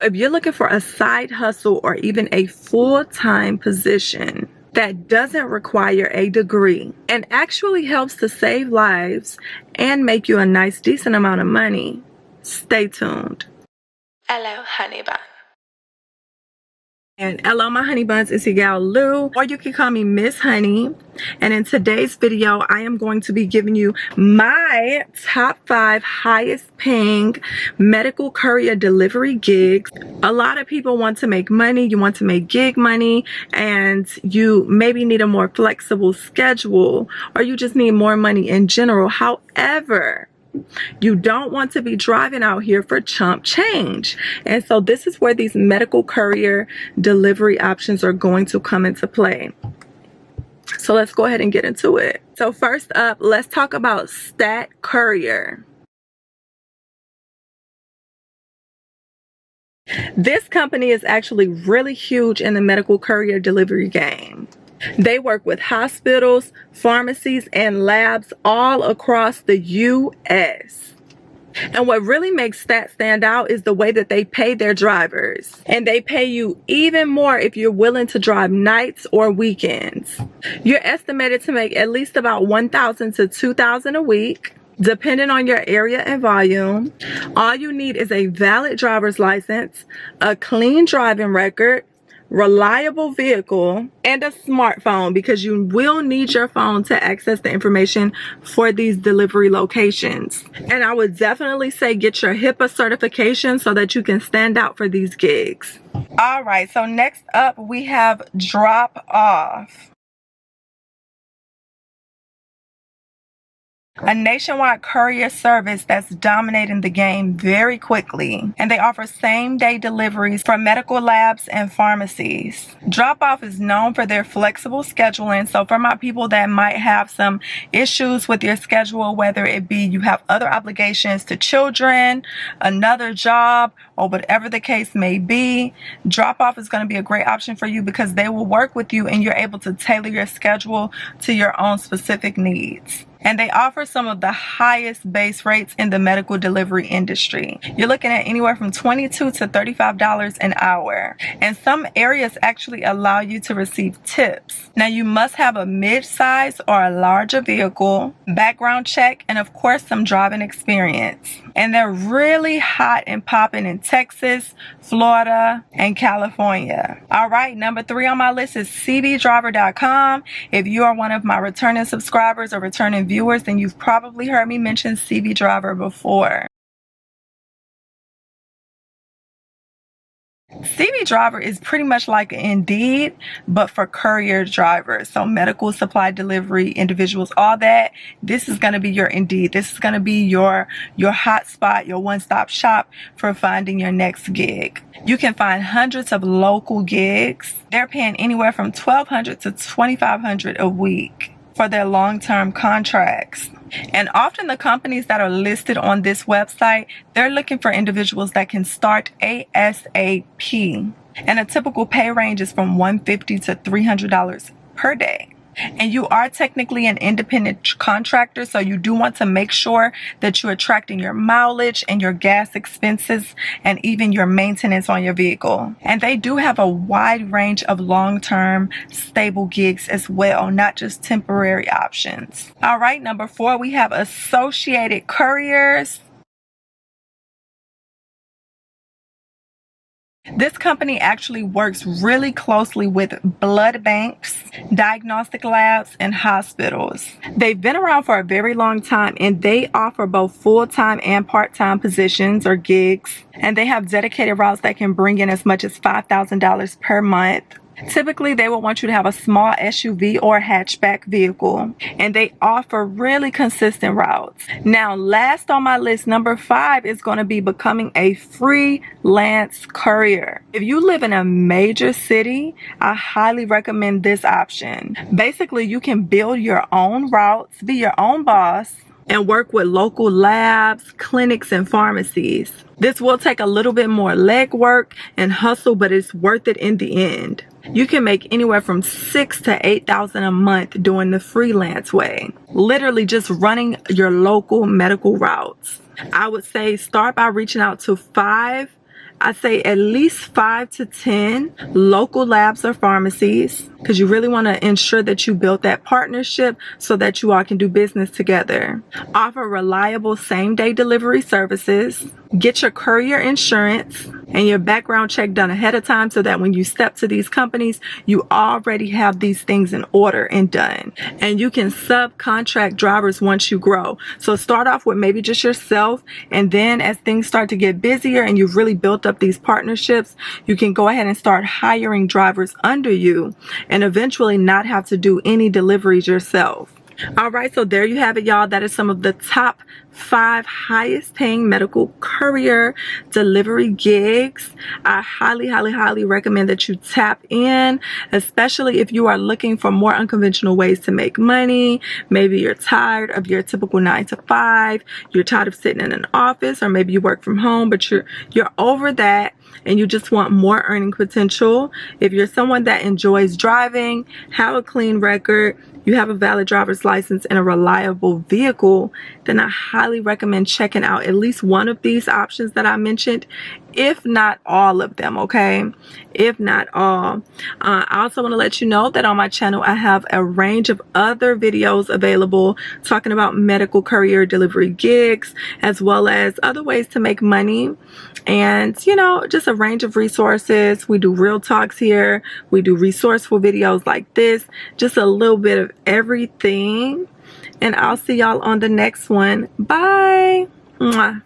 If you're looking for a side hustle or even a full-time position that doesn't require a degree and actually helps to save lives and make you a nice, decent amount of money, stay tuned. Hello, honey bun. And hello, my honey buns, it's your gal Lou, or you can call me Miss Honey. And in today's video, I am going to be giving you my top 5 highest paying medical courier delivery gigs. A lot of people want to make money, you want to make gig money, and you maybe need a more flexible schedule, or you just need more money in general. However, you don't want to be driving out here for chump change. And so this is where these medical courier delivery options are going to come into play. So let's go ahead and get into it. So first up, let's talk about Stat Courier. This company is actually really huge in the medical courier delivery game. They work with hospitals, pharmacies, and labs all across the U.S. And what really makes Stat stand out is the way that they pay their drivers. And they pay you even more if you're willing to drive nights or weekends. You're estimated to make at least about $1,000 to $2,000 a week, depending on your area and volume. All you need is a valid driver's license, a clean driving record, reliable vehicle, and a smartphone, because you will need your phone to access the information for these delivery locations. And I would definitely say get your HIPAA certification so that you can stand out for these gigs. All right, so next up we have DropOff. A nationwide courier service that's dominating the game very quickly, and they offer same-day deliveries for medical labs and pharmacies. DropOff is known for their flexible scheduling, so for my people that might have some issues with your schedule, whether it be you have other obligations to children, another job, or whatever the case may be, DropOff is going to be a great option for you because they will work with you and you're able to tailor your schedule to your own specific needs. And they offer some of the highest base rates in the medical delivery industry. You're looking at anywhere from $22 to $35 an hour. And some areas actually allow you to receive tips. Now you must have a mid-size or a larger vehicle, background check, and of course some driving experience. And they're really hot and popping in Texas, Florida, and California. All right, number 3 on my list is cbdriver.com. If you are one of my returning subscribers or returning viewers, then you've probably heard me mention CB Driver before. CB Driver is pretty much like Indeed, but for courier drivers. So medical supply delivery individuals, all that. This is going to be your Indeed. This is going to be your hot spot, your one-stop shop for finding your next gig. You can find hundreds of local gigs. They're paying anywhere from $1,200 to $2,500 a week for their long-term contracts. And often the companies that are listed on this website, they're looking for individuals that can start ASAP. And a typical pay range is from $150 to $300 per day. And you are technically an independent contractor, so you do want to make sure that you're tracking your mileage and your gas expenses and even your maintenance on your vehicle. And they do have a wide range of long-term stable gigs as well, not just temporary options. All right, number 4, we have Associated Couriers. This company actually works really closely with blood banks, diagnostic labs, and hospitals. They've been around for a very long time, and they offer both full-time and part-time positions or gigs. And they have dedicated routes that can bring in as much as $5,000 per month. Typically, they will want you to have a small SUV or hatchback vehicle, and they offer really consistent routes. Now, last on my list, number 5 is going to be becoming a freelance courier. If you live in a major city, I highly recommend this option. Basically, you can build your own routes, be your own boss, and work with local labs, clinics, and pharmacies. This will take a little bit more legwork and hustle, but it's worth it in the end. You can make anywhere from $6,000 to $8,000 a month doing the freelance way, literally just running your local medical routes. I would say start by reaching out to 5 I say at least 5 to 10 local labs or pharmacies, because you really want to ensure that you build that partnership so that you all can do business together. Offer reliable same-day delivery services. Get your courier insurance and your background check done ahead of time so that when you step to these companies, you already have these things in order and done. And you can subcontract drivers once you grow. So start off with maybe just yourself, and then as things start to get busier and you've really built up these partnerships, you can go ahead and start hiring drivers under you and eventually not have to do any deliveries yourself. All right, so there you have it, y'all. That is some of the top 5 highest paying medical courier delivery gigs. I highly recommend that you tap in, especially if you are looking for more unconventional ways to make money. Maybe you're tired of your typical 9 to 5, you're tired of sitting in an office, or maybe you work from home, but you're over that and you just want more earning potential. If you're someone that enjoys driving, have a clean record, you have a valid driver's license and a reliable vehicle, then I highly recommend checking out at least one of these options that I mentioned, if not all of them, okay? If not all. I also want to let you know that on my channel, I have a range of other videos available talking about medical courier delivery gigs, as well as other ways to make money. And, you know, just a range of resources. We do real talks here. We do resourceful videos like this. Just a little bit of everything. And I'll see y'all on the next one. Bye. Mwah.